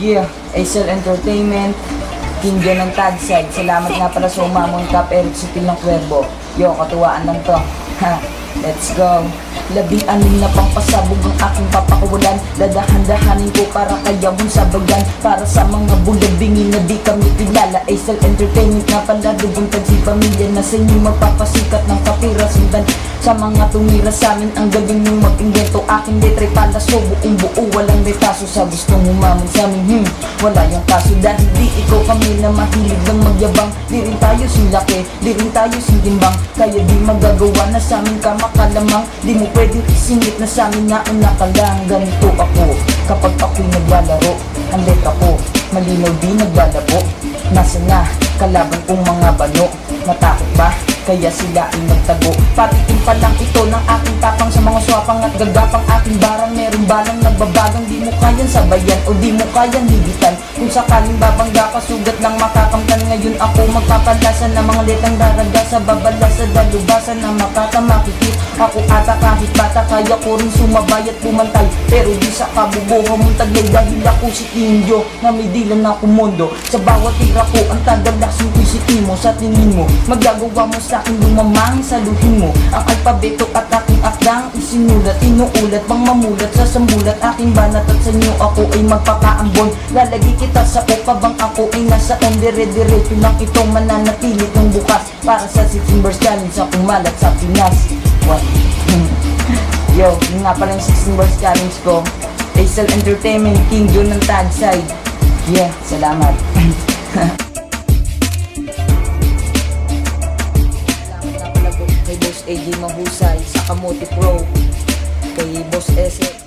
Yeah, Acel Entertainment, King John ng Tagside. Salamat nga pala sa Umamon Cup, Eric Sutil ng Cuervo. Yo, katuwaan lang to. Ha, let's go. 16 na pang pasabog ang aking papakawalan. Dadahan-dahanin ko para kayawang sabayan. Para sa mga bulabingin na di kami kilala. Acel Entertainment nga pala, dubuntag si pamilya na sa inyo magpapasikat ng kapirasundan. Sa mga tumira sa amin, ang galing nung mag-invento. Aking letre pala, so buong buo, walang retaso. Sa gustong humamon sa amin, wala yung kaso. Dahil di ikaw kami na mahilig ng magyabang. Di rin tayo sinlaki, di rin tayo sintimbang. Kaya di magagawa na sa amin ka makalamang. Di mo pwedeng isingit na sa amin na una ka lang. Ganito ako, kapag ako'y naglalaro. Ang letra ko, malinaw di naglalabo. Nasa na, kalaban kong mga bano. Natakot ba? Kaya sila ay nagtago. Patitin pa lang ito ng aking tapang. Sa mga swapang at gagapang aking barang. Meron balang nagbabagang di mo kayang sabayan o di mo kayang higitan. Kung sakaling babangga ka, sugat lang makakamtan. Ngayon ako magpapalasan ng mga letang daraga. Sa babala sa dalubasan na makakamakikit. Ako ata kahit bata, kaya ko rin sumabay at pumantay. Pero di sa kabubuha mong taglay. Dahil ako si Indio na may dilan na kumundo. Sa bawat tira ko ang tagalasong isipin mo. Sa tingin mo, magagawa mo sa akin lumamang sa luhin mo. Ang alpabeto at aking akdang isinulat. Inuulat bang mamulat sa sambulat. Aking banat at sa inyo ako ay magpakaambon. Lalagi kita sa upabang ako ay nasa on. Dire-diretso lang itong mananatili ng bukas. Para sa 16 verse challenge akong malat sa Pinas. What? Yo, yun nga pala yung 16 verse challenge ko. Acel Entertainment, King John ng Tagside. Yeah, salamat. Kay Boss AJ Mahusay, sa Kamote Pro, kay Boss S